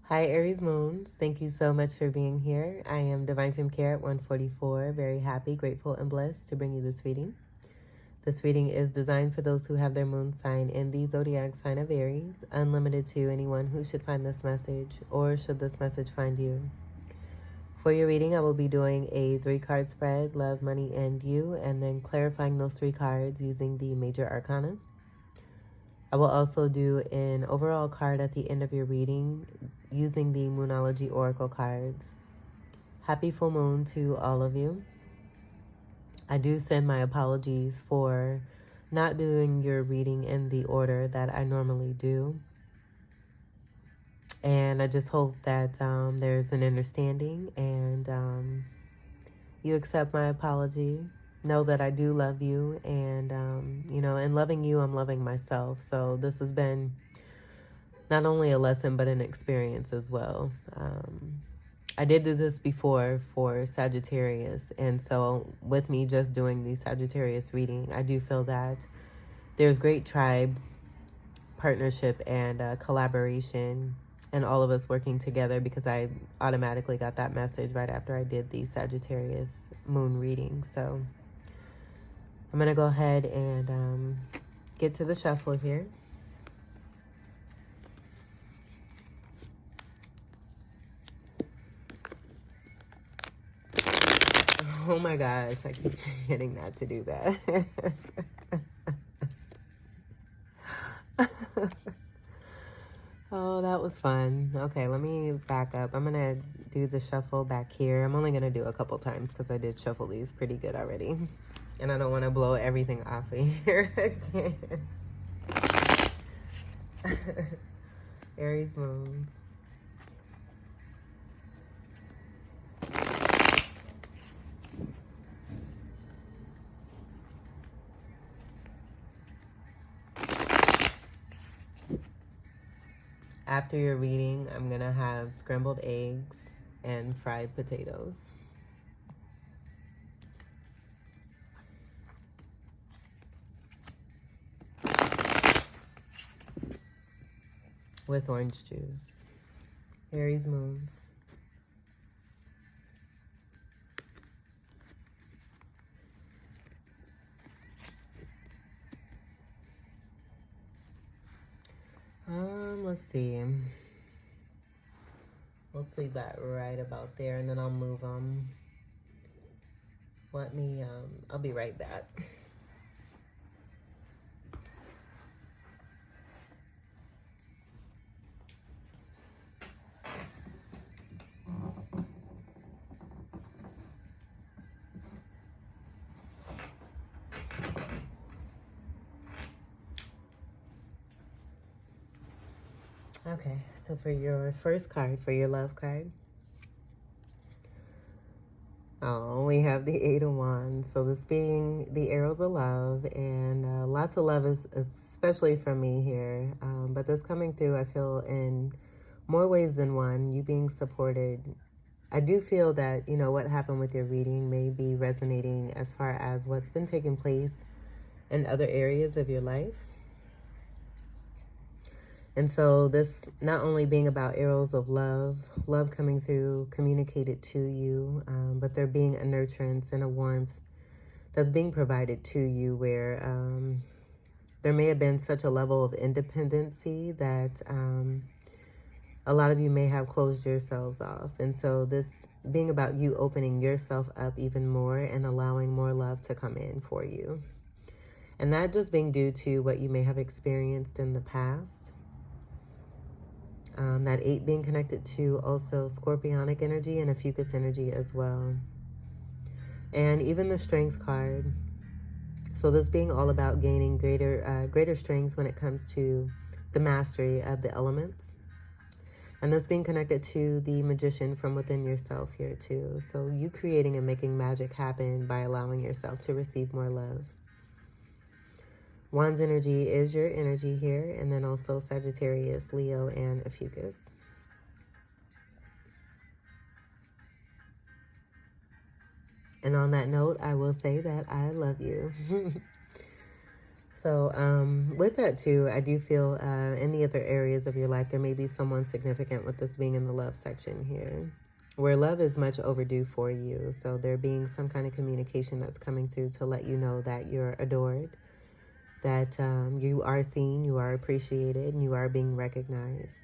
Hi, Aries Moons. Thank you so much for being here. I am Divine Femme Care at 144. Very happy, grateful, and blessed to bring you this reading. This reading is designed for those who have their moon sign in the zodiac sign of Aries, unlimited to anyone who should find this message or should this message find you. For your reading, I will be doing a 3-card spread, love, money, and you, and then clarifying those 3 cards using the major arcana. I will also do an overall card at the end of your reading using the Moonology Oracle cards. Happy full moon to all of you. I do send my apologies for not doing your reading in the order that I normally do. And I just hope that there's an understanding and you accept my apology. Know that I do love you, and in loving you, I'm loving myself. So this has been not only a lesson, but an experience as well. I did do this before for Sagittarius, and so with me just doing the Sagittarius reading, I do feel that there's great tribe, partnership, and collaboration, and all of us working together, because I automatically got that message right after I did the Sagittarius moon reading. So I'm going to go ahead and get to the shuffle here. Oh my gosh, I keep forgetting not to do that. Oh, that was fun. Okay, let me back up. I'm going to do the shuffle back here. I'm only going to do a couple times because I did shuffle these pretty good already. And I don't want to blow everything off of here again. Aries moons. After your reading, I'm going to have scrambled eggs and fried potatoes. With orange juice. Aries moons. Let's see. Let's leave that right about there, and then I'll move them. I'll be right back. Okay, so for your first card, for your love card, we have the 8 of Wands. So this being the arrows of love, and lots of love is especially from me here. But this coming through, I feel, in more ways than one, you being supported. I do feel that, what happened with your reading may be resonating as far as what's been taking place in other areas of your life. And so this not only being about arrows of love coming through, communicated to you, but there being a nurturance and a warmth that's being provided to you, where there may have been such a level of independency that a lot of you may have closed yourselves off. And so this being about you opening yourself up even more and allowing more love to come in for you. And that just being due to what you may have experienced in the past. That 8 being connected to also scorpionic energy and a fucus energy as well. And even the strength card. So this being all about gaining greater strength when it comes to the mastery of the elements. And this being connected to the magician from within yourself here too. So you creating and making magic happen by allowing yourself to receive more love. Wands energy is your energy here, and then also Sagittarius, Leo, and Ophiuchus. And on that note, I will say that I love you. So with that too, I do feel in the other areas of your life, there may be someone significant with this being in the love section here, where love is much overdue for you. So there being some kind of communication that's coming through to let you know that you're adored, that you are seen, you are appreciated, and you are being recognized.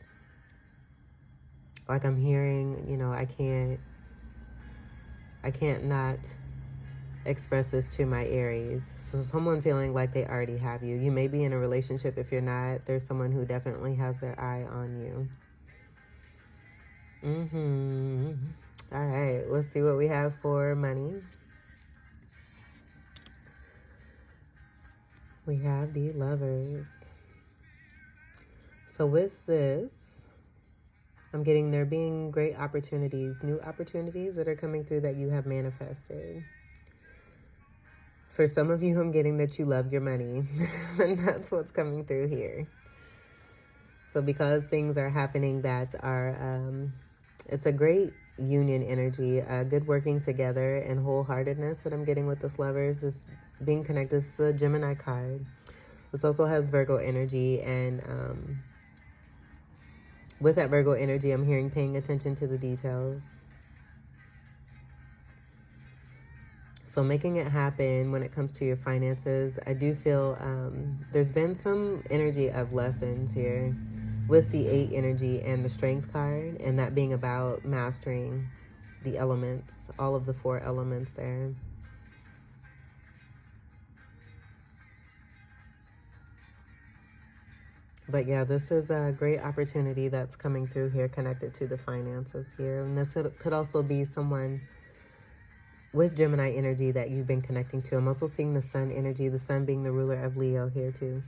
Like I'm hearing, you know, I can't not express this to my Aries. So someone feeling like they already have you. You may be in a relationship. If you're not, there's someone who definitely has their eye on you. All right, let's see what we have for money. We have the Lovers. So with this, I'm getting there being great opportunities, new opportunities that are coming through that you have manifested. For some of you, I'm getting that you love your money. And that's what's coming through here. So because things are happening that are, it's a great union energy, good working together and wholeheartedness that I'm getting with this Lovers is being connected. This is a Gemini card. This also has Virgo energy, and with that Virgo energy, I'm hearing paying attention to the details. So making it happen when it comes to your finances, I do feel there's been some energy of lessons here with the 8 energy and the Strength card, and that being about mastering the elements, all of the 4 elements there. But yeah, this is a great opportunity that's coming through here connected to the finances here. And this could also be someone with Gemini energy that you've been connecting to. I'm also seeing the Sun energy, the Sun being the ruler of Leo here too.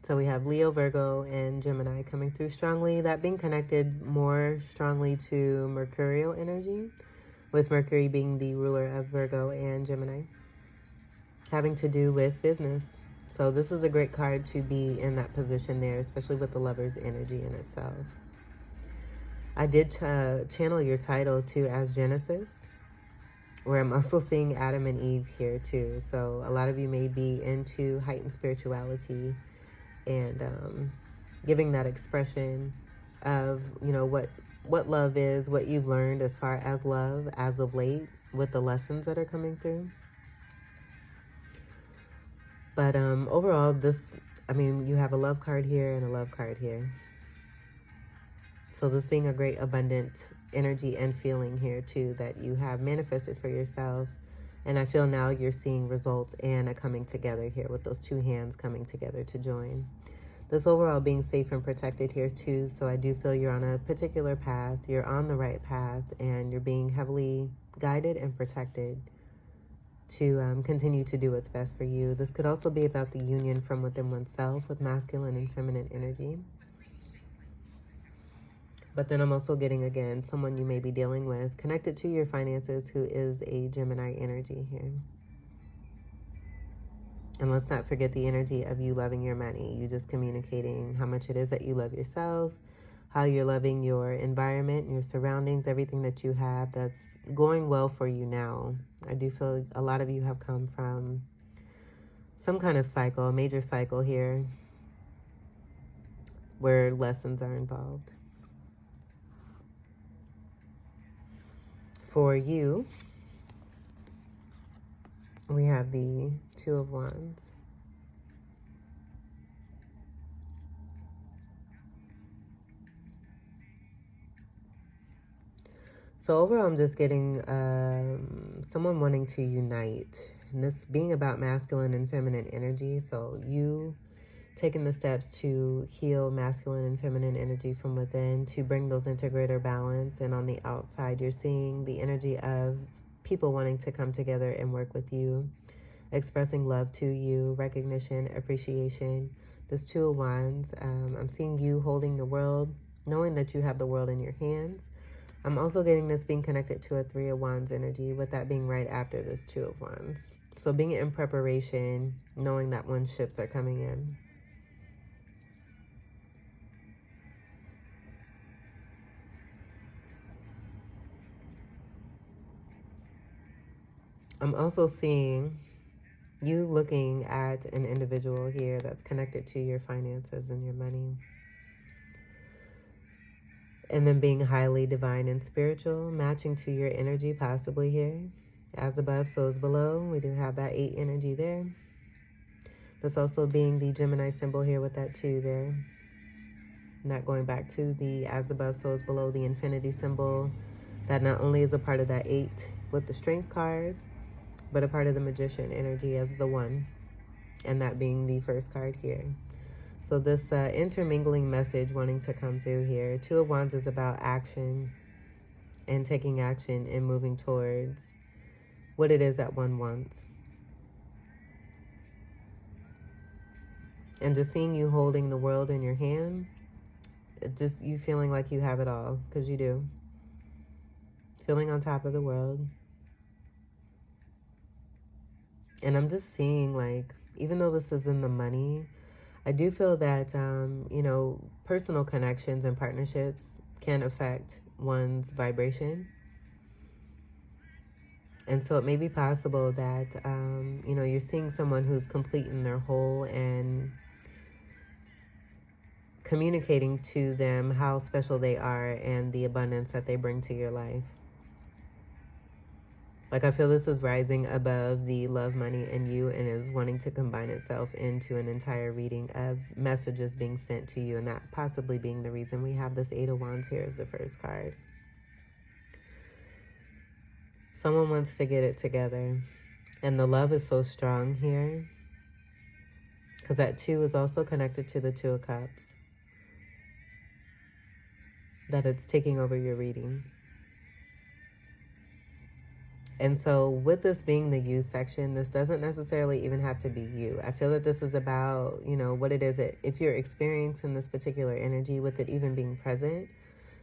So we have Leo, Virgo, and Gemini coming through strongly. That being connected more strongly to Mercurial energy, with Mercury being the ruler of Virgo and Gemini, having to do with business. So this is a great card to be in that position there, especially with the Lover's energy in itself. I did channel your title too as Genesis, where I'm also seeing Adam and Eve here too. So a lot of you may be into heightened spirituality and giving that expression of, you know, what love is, what you've learned as far as love as of late with the lessons that are coming through. But overall, I mean, you have a love card here and a love card here. So this being a great abundant energy and feeling here too that you have manifested for yourself. And I feel now you're seeing results and a coming together here with those 2 hands coming together to join. This overall being safe and protected here too. So I do feel you're on a particular path. You're on the right path and you're being heavily guided and protected to continue to do what's best for you. This could also be about the union from within oneself with masculine and feminine energy. But then I'm also getting, again, someone you may be dealing with connected to your finances who is a Gemini energy here. And let's not forget the energy of you loving your money. You just communicating how much it is that you love yourself, how you're loving your environment, your surroundings, everything that you have that's going well for you now. I do feel a lot of you have come from some kind of cycle, a major cycle here, where lessons are involved. For you, we have the 2 of Wands. So overall, I'm just getting someone wanting to unite. And this being about masculine and feminine energy. So you taking the steps to heal masculine and feminine energy from within to bring those into greater balance. And on the outside, you're seeing the energy of people wanting to come together and work with you, expressing love to you, recognition, appreciation. This 2 of Wands, I'm seeing you holding the world, knowing that you have the world in your hands. I'm also getting this being connected to a 3 of Wands energy, with that being right after this 2 of Wands. So being in preparation, knowing that when ships are coming in. I'm also seeing You looking at an individual here that's connected to your finances and your money. And then being highly divine and spiritual, matching to your energy possibly here. As above, so as below. We do have that 8 energy there. That's also being the Gemini symbol here with that 2 there. Not going back to the as above, so as below, the infinity symbol. That not only is a part of that 8 with the strength card, but a part of the magician energy as the 1. And that being the first card here. So this intermingling message wanting to come through here. 2 of Wands is about action and taking action and moving towards what it is that one wants. And just seeing you holding the world in your hand, just you feeling like you have it all, because you do. Feeling on top of the world. And I'm just seeing, like, even though this is in the money, I do feel that, you know, personal connections and partnerships can affect one's vibration. And so it may be possible that, you know, you're seeing someone who's complete in their whole and communicating to them how special they are and the abundance that they bring to your life. Like, I feel this is rising above the love, money, and you, and is wanting to combine itself into an entire reading of messages being sent to you, and that possibly being the reason we have this 8 of Wands here as the first card. Someone wants to get it together, and the love is so strong here, because that 2 is also connected to the 2 of Cups, that it's taking over your reading. And so with this being the you section, this doesn't necessarily even have to be you. I feel that this is about, you know, what it is. If you're experiencing this particular energy with it even being present,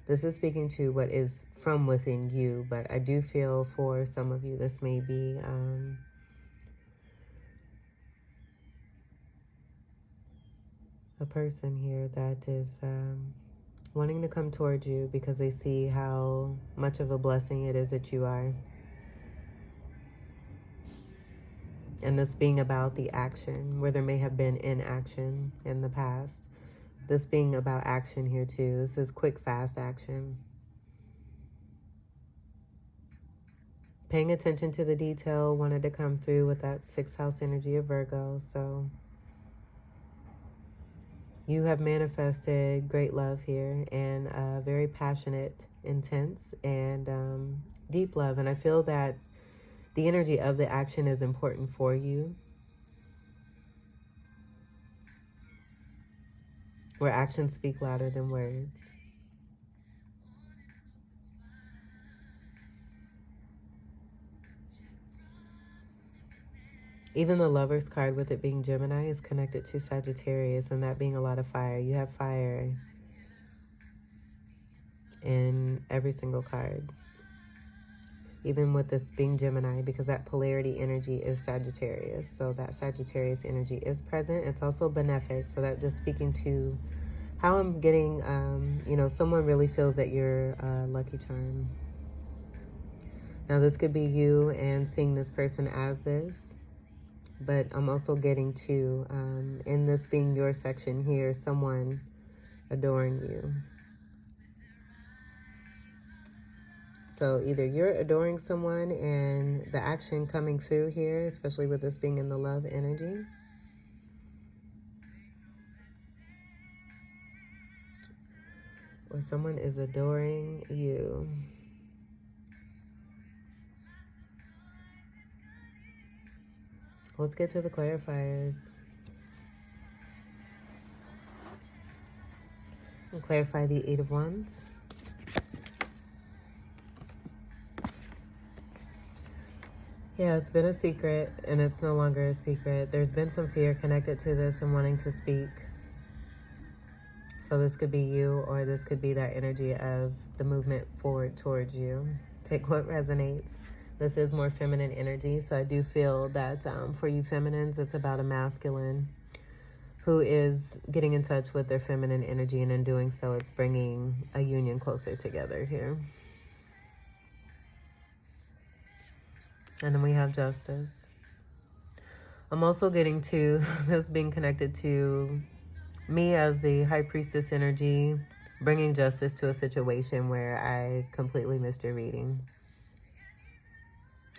this is speaking to what is from within you. But I do feel for some of you, this may be a person here that is wanting to come towards you because they see how much of a blessing it is that you are. And this being about the action, where there may have been inaction in the past. This being about action here too. This is quick, fast action. Paying attention to the detail wanted to come through with that 6th house energy of Virgo. So you have manifested great love here, and very passionate, intense, and deep love. And I feel that the energy of the action is important for you. Where actions speak louder than words. Even the Lover's card, with it being Gemini, is connected to Sagittarius, and that being a lot of fire. You have fire in every single card. Even with this being Gemini, because that polarity energy is Sagittarius. So that Sagittarius energy is present. It's also benefic. So that just speaking to how I'm getting, you know, someone really feels that you're a lucky charm. Now this could be you and seeing this person as this. But I'm also getting to, in this being your section here, someone adoring you. So either you're adoring someone and the action coming through here, especially with this being in the love energy. Or someone is adoring you. Let's get to the clarifiers. And clarify the 8 of Wands. Yeah, it's been a secret, and it's no longer a secret. There's been some fear connected to this and wanting to speak. So this could be you, or this could be that energy of the movement forward towards you. Take what resonates. This is more feminine energy, so I do feel that for you feminines, it's about a masculine who is getting in touch with their feminine energy, and in doing so, it's bringing a union closer together here. And then we have Justice. I'm also getting to this being connected to me as the high priestess energy, bringing justice to a situation where I completely missed your reading.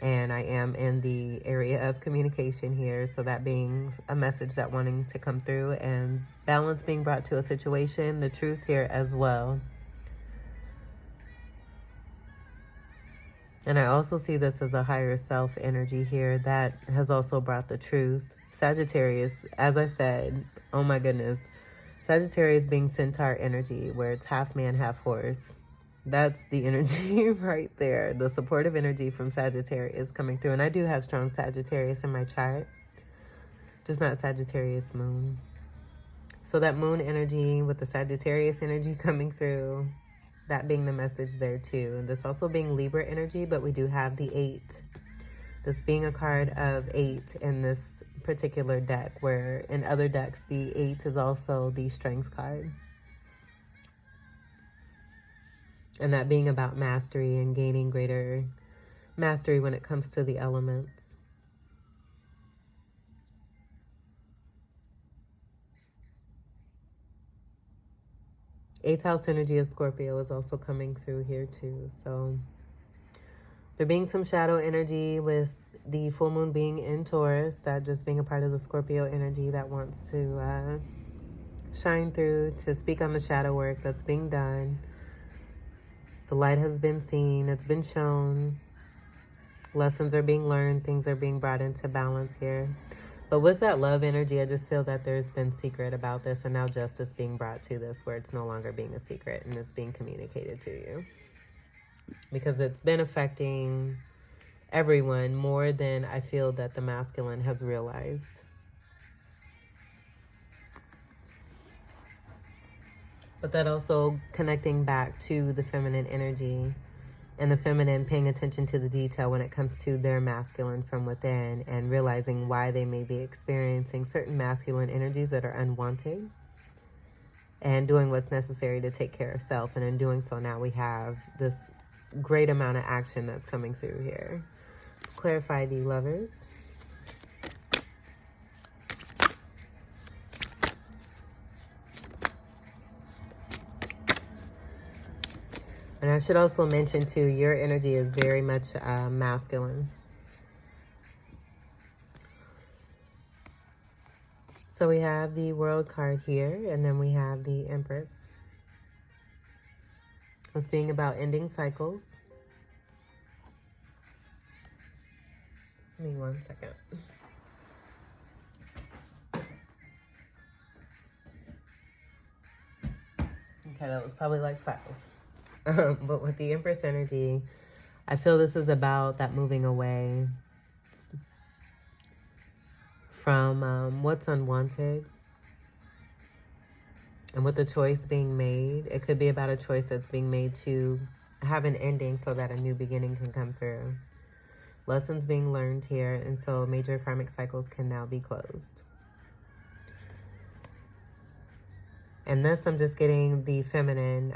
And I am in the area of communication here, so that being a message that wanting to come through, and balance being brought to a situation, the truth here as well. And I also see this as a higher self energy here that has also brought the truth. Sagittarius, as I said, oh my goodness, Sagittarius being centaur energy, where it's half man, half horse. That's the energy right there. The supportive energy from Sagittarius coming through. And I do have strong Sagittarius in my chart, just not Sagittarius moon. So that moon energy with the Sagittarius energy coming through, that being the message there too. And this also being Libra energy, but we do have the 8. This being a card of 8 in this particular deck, where in other decks, the 8 is also the strength card. And that being about mastery and gaining greater mastery when it comes to the elements. Eighth house energy of Scorpio is also coming through here too. So there being some shadow energy with the full moon being in Taurus, that just being a part of the Scorpio energy that wants to shine through, to speak on the shadow work that's being done. The light has been seen, it's been shown. Lessons are being learned, things are being brought into balance here. But with that love energy, I just feel that there's been secret about this, and now justice being brought to this, where it's no longer being a secret and it's being communicated to you. Because it's been affecting everyone more than I feel that the masculine has realized. But that also connecting back to the feminine energy, and the feminine paying attention to the detail when it comes to their masculine from within, and realizing why they may be experiencing certain masculine energies that are unwanted, and doing what's necessary to take care of self. And in doing so, now we have this great amount of action that's coming through here. Let's clarify the Lovers. And I should also mention too, your energy is very much masculine. So we have the World card here, and then we have the Empress. It's being about ending cycles. Give me 1 second. Okay, that was probably like 5. But with the Empress energy, I feel this is about that moving away from what's unwanted. And with the choice being made, it could be about a choice that's being made to have an ending so that a new beginning can come through. Lessons being learned here, and so major karmic cycles can now be closed. And this, I'm just getting the feminine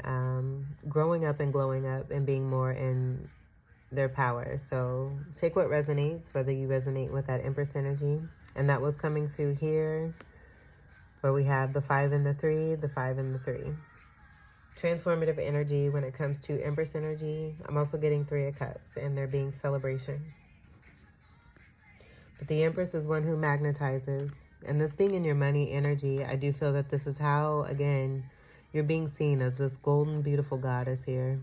growing up and glowing up and being more in their power. So take what resonates, whether you resonate with that Empress energy. And that was coming through here, where we have the 5 and the 3, the 5 and the 3. Transformative energy when it comes to Empress energy. I'm also getting 3 of Cups, and there being celebration. But the Empress is one who magnetizes. And this being in your money energy, I do feel that this is how, again, you're being seen as this golden, beautiful goddess here.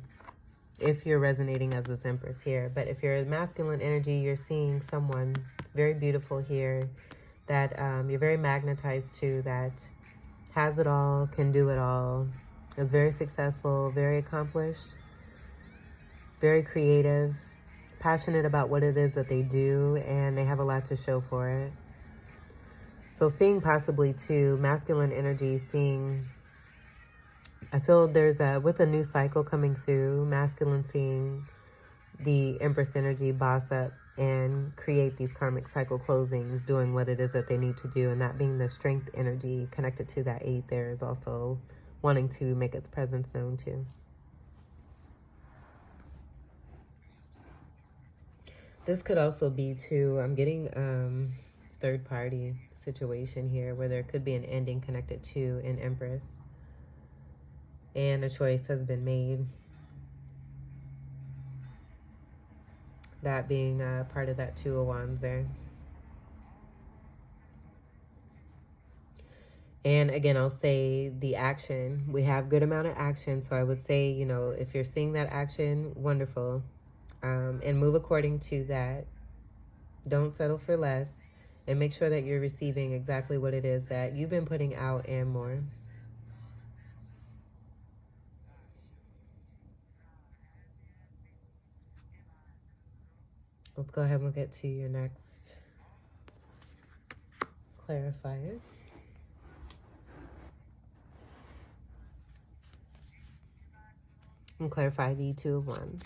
If you're resonating as this Empress here. But if you're a masculine energy, you're seeing someone very beautiful here that you're very magnetized to, that has it all, can do it all, is very successful, very accomplished, very creative, passionate about what it is that they do, and they have a lot to show for it. So seeing possibly too, masculine energy, seeing, I feel there's with a new cycle coming through, masculine seeing the Empress energy boss up and create these karmic cycle closings, doing what it is that they need to do. And that being the strength energy connected to that 8 there is also wanting to make its presence known too. This could also be too, I'm getting third party situation here where there could be an ending connected to an Empress. And a choice has been made. That being part of that Two of Wands there. And again, I'll say the action. We have good amount of action. So I would say, you know, if you're seeing that action, wonderful. And move according to that. Don't settle for less. And make sure that you're receiving exactly what it is that you've been putting out and more. Let's go ahead and get to your next clarifier. And clarify the Two of Wands.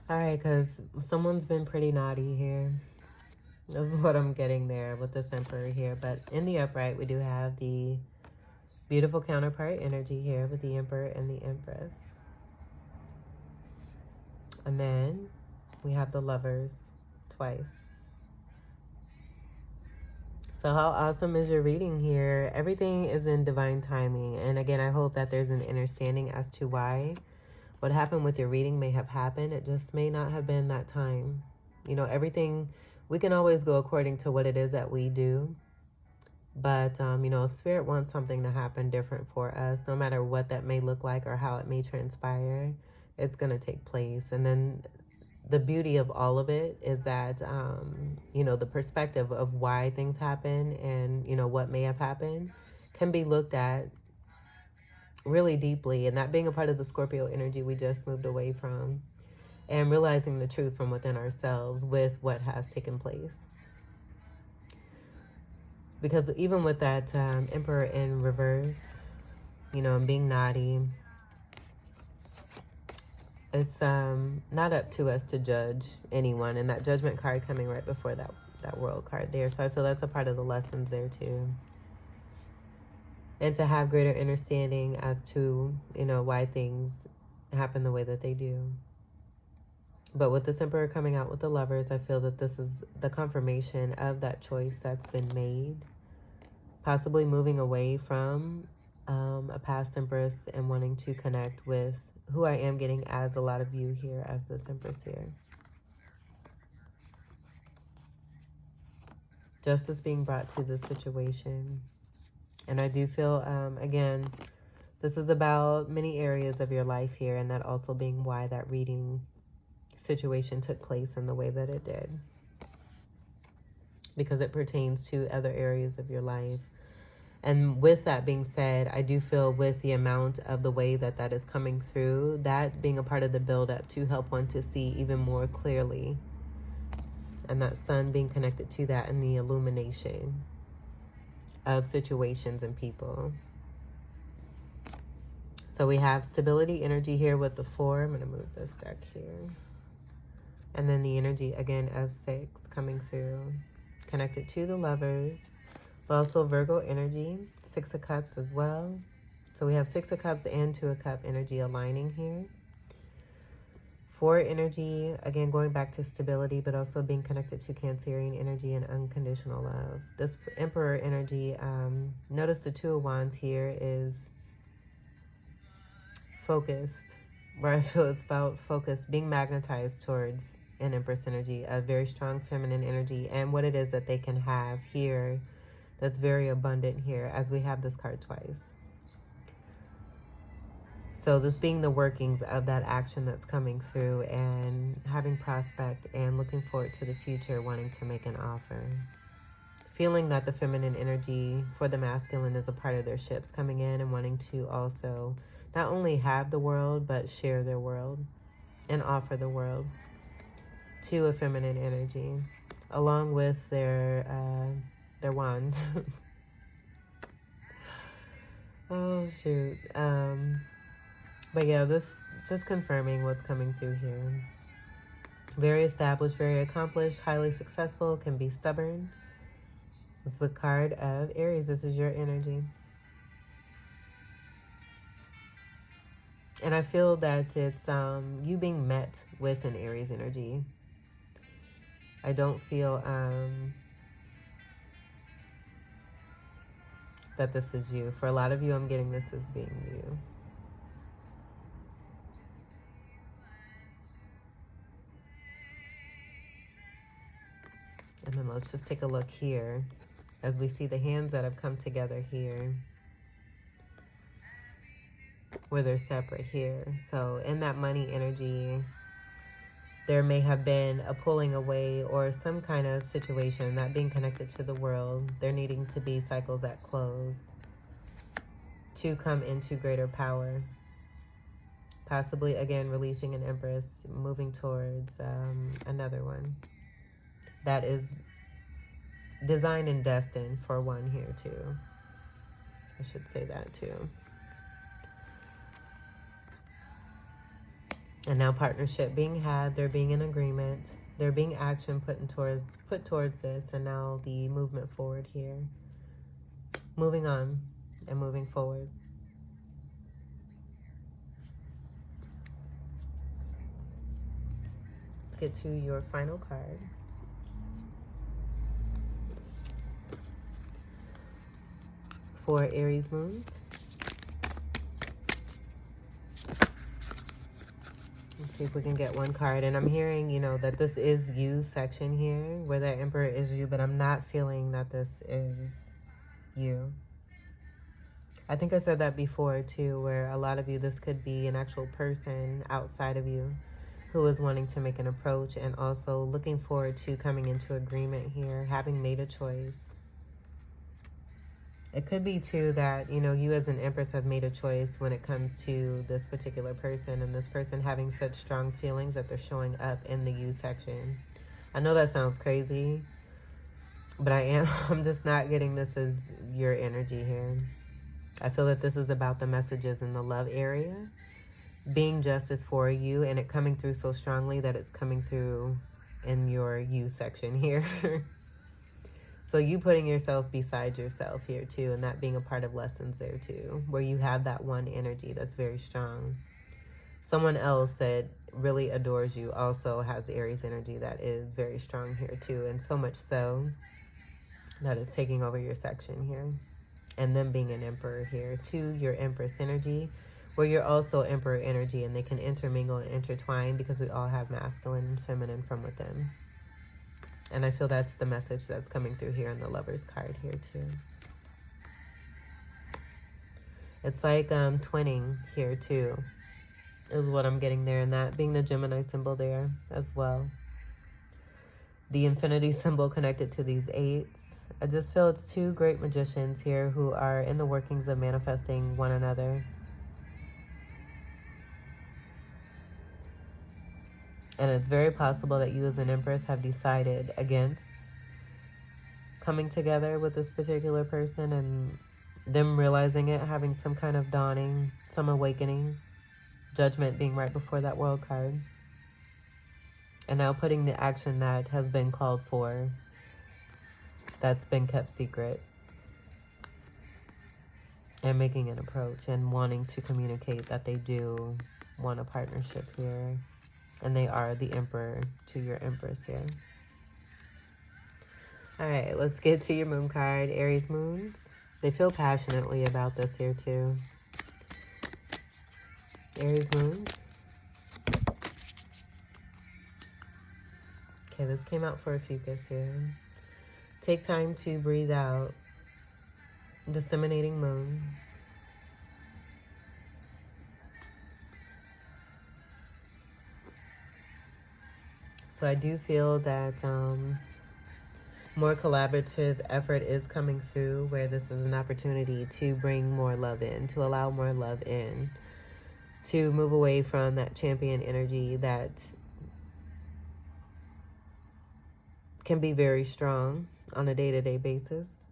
All right, because someone's been pretty naughty here. This is what I'm getting there with this Emperor here. But in the upright, we do have the beautiful counterpart energy here with the Emperor and the Empress. And then we have the Lovers twice. So how awesome is your reading here? Everything is in divine timing. And again, I hope that there's an understanding as to why what happened with your reading may have happened. It just may not have been that time. You know, everything, we can always go according to what it is that we do. But, you know, if Spirit wants something to happen different for us, no matter what that may look like or how it may transpire, it's going to take place. And then the beauty of all of it is that, you know, the perspective of why things happen and, you know, what may have happened can be looked at really deeply. And that being a part of the Scorpio energy we just moved away from, and realizing the truth from within ourselves with what has taken place. Because even with that Emperor in reverse, you know, and being naughty, it's not up to us to judge anyone. And that Judgment card coming right before that World card there. So I feel that's a part of the lessons there too. And to have greater understanding as to, you know, why things happen the way that they do. But with this Emperor coming out with the Lovers, I feel that this is the confirmation of that choice that's been made. Possibly moving away from a past Empress and wanting to connect with who I am getting as a lot of you here as this Empress here. Justice being brought to this situation. And I do feel, again, this is about many areas of your life here, and that also being why that reading situation took place in the way that it did. Because it pertains to other areas of your life. And with that being said, I do feel with the amount of the way that that is coming through, that being a part of the buildup to help one to see even more clearly. And that sun being connected to that and the illumination of situations and people. So we have stability energy here with the 4. I'm going to move this deck here. And then the energy, again, of 6 coming through. Connected to the Lovers. But also Virgo energy, 6 of Cups as well. So we have 6 of Cups and 2 of Cups energy aligning here. 4 energy, again, going back to stability, but also being connected to Cancerian energy and unconditional love. This Emperor energy, notice the 2 of Wands here is focused, where I feel it's about focus, being magnetized towards an Empress energy, a very strong feminine energy, and what it is that they can have here that's very abundant here, as we have this card twice. So this being the workings of that action that's coming through and having prospect and looking forward to the future, wanting to make an offer. Feeling that the feminine energy for the masculine is a part of their ships coming in and wanting to also not only have the world, but share their world and offer the world to a feminine energy, along with their wand. Oh, shoot. But yeah, this just confirming what's coming through here. Very established, very accomplished, highly successful, can be stubborn. This is the card of Aries. This is your energy. And I feel that it's you being met with an Aries energy. I don't feel that this is you. For a lot of you, I'm getting this as being you. And then let's just take a look here as we see the hands that have come together here, where they're separate here. So in that money energy, there may have been a pulling away or some kind of situation, not being connected to the world. There needing to be cycles that close to come into greater power. Possibly, again, releasing an Empress, moving towards another one. That is designed and destined for one here, too. I should say that, too. And now partnership being had, there being an agreement, there being action put towards this, and now the movement forward here. Moving on and moving forward. Let's get to your final card. For Aries moons. Let's see if we can get one card. And I'm hearing, you know, that this is you section here, where that Emperor is you, but I'm not feeling that this is you. I think I said that before too, where a lot of you, this could be an actual person outside of you who is wanting to make an approach and also looking forward to coming into agreement here, having made a choice. It could be, too, that, you know, you as an Empress have made a choice when it comes to this particular person, and this person having such strong feelings that they're showing up in the you section. I know that sounds crazy, but I'm just not getting this as your energy here. I feel that this is about the messages in the love area, being justice for you, and it coming through so strongly that it's coming through in your you section here. So you putting yourself beside yourself here too, and that being a part of lessons there too, where you have that one energy that's very strong. Someone else that really adores you also has Aries energy that is very strong here too, and so much so that it's taking over your section here. And then being an Emperor here too, your Empress energy, where you're also Emperor energy, and they can intermingle and intertwine because we all have masculine and feminine from within. And I feel that's the message that's coming through here in the Lover's card here too. It's like twinning here too, is what I'm getting there. And that being the Gemini symbol there as well. The infinity symbol connected to these eights. I just feel it's two great magicians here who are in the workings of manifesting one another. And it's very possible that you as an Empress have decided against coming together with this particular person, and them realizing it, having some kind of dawning, some awakening, judgment being right before that World card. And now putting the action that has been called for, that's been kept secret, and making an approach and wanting to communicate that they do want a partnership here. And they are the Emperor to your Empress here. All right, let's get to your moon card, Aries moons. They feel passionately about this here too. Aries moons. Okay, this came out for a fucus here. Take time to breathe out. Disseminating moon. So I do feel that more collaborative effort is coming through, where this is an opportunity to bring more love in, to allow more love in, to move away from that champion energy that can be very strong on a day-to-day basis,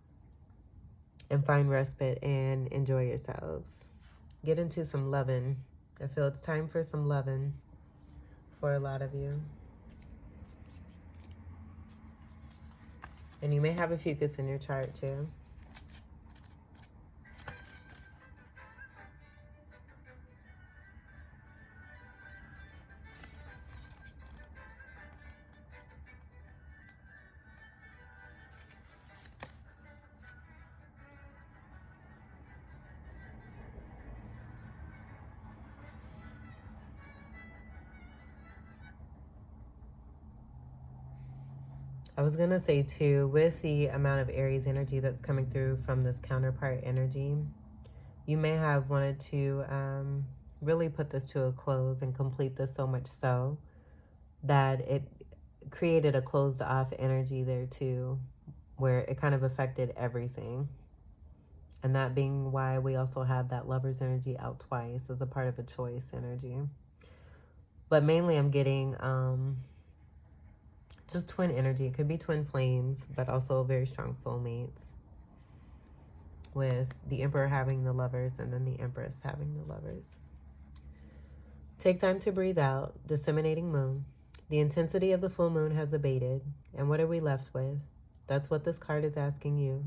and find respite and enjoy yourselves. Get into some loving. I feel it's time for some loving for a lot of you. And you may have a fucus in your chart too. I was going to say too, with the amount of Aries energy that's coming through from this counterpart energy, you may have wanted to really put this to a close and complete this, so much so that it created a closed off energy there too, where it kind of affected everything. And that being why we also have that Lover's energy out twice as a part of a choice energy. But mainly I'm getting just twin energy. It could be twin flames, but also very strong soulmates, with the Emperor having the Lovers and then the Empress having the Lovers. Take time to breathe out. Disseminating moon. The intensity of the full moon has abated. And what are we left with? That's what this card is asking you.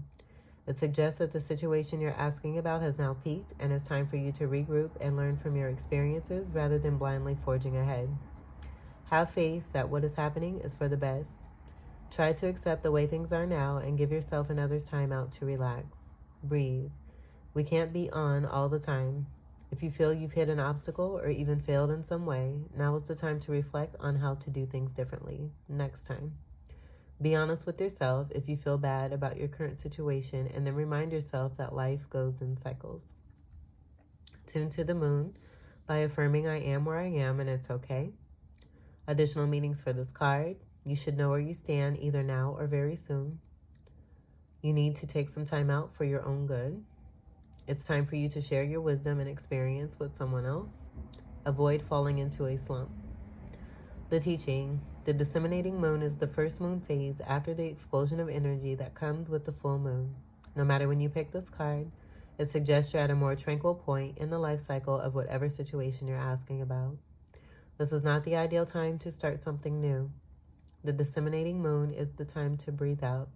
It suggests that the situation you're asking about has now peaked, and it's time for you to regroup and learn from your experiences rather than blindly forging ahead. Have faith that what is happening is for the best. Try to accept the way things are now and give yourself and others time out to relax. Breathe. We can't be on all the time. If you feel you've hit an obstacle or even failed in some way, now is the time to reflect on how to do things differently next time. Be honest with yourself if you feel bad about your current situation, and then remind yourself that life goes in cycles. Tune to the moon by affirming I am where I am and it's okay. Additional meanings for this card. You should know where you stand either now or very soon. You need to take some time out for your own good. It's time for you to share your wisdom and experience with someone else. Avoid falling into a slump. The teaching. The disseminating moon is the first moon phase after the explosion of energy that comes with the full moon. No matter when you pick this card, it suggests you're at a more tranquil point in the life cycle of whatever situation you're asking about. This is not the ideal time to start something new. The disseminating moon is the time to breathe out.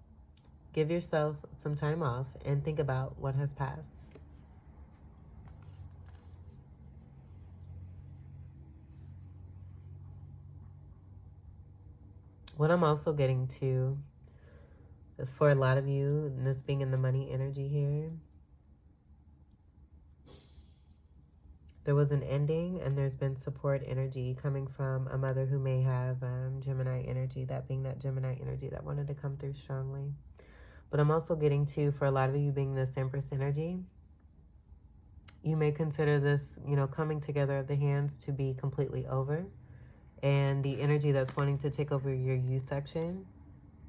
Give yourself some time off and think about what has passed. What I'm also getting to is, for a lot of you, and this being in the money energy here, there was an ending and there's been support energy coming from a mother who may have Gemini energy, that being that Gemini energy that wanted to come through strongly. But I'm also getting to, for a lot of you being this Empress energy, you may consider this, coming together of the hands to be completely over. And the energy that's wanting to take over your U section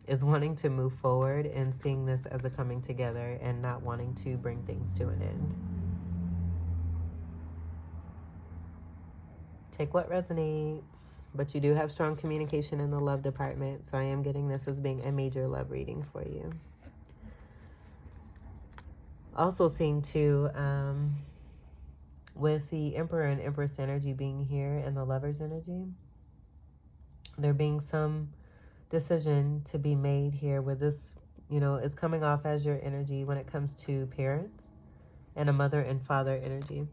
is wanting to move forward and seeing this as a coming together and not wanting to bring things to an end. Take what resonates, but you do have strong communication in the love department, so I am getting this as being a major love reading for you. Also seeing too, with the Emperor and Empress energy being here and the Lover's energy, there being some decision to be made here where this, is coming off as your energy when it comes to parents and a mother and father energy.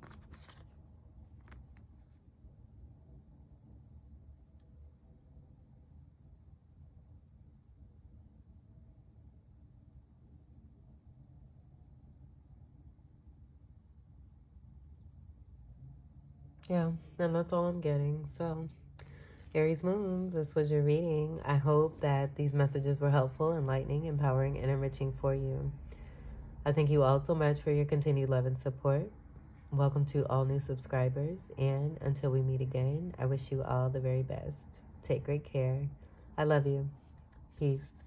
Yeah, and that's all I'm getting. So, Aries moons, this was your reading. I hope that these messages were helpful, enlightening, empowering, and enriching for you. I thank you all so much for your continued love and support. Welcome to all new subscribers, and until we meet again, I wish you all the very best. Take great care. I love you. Peace.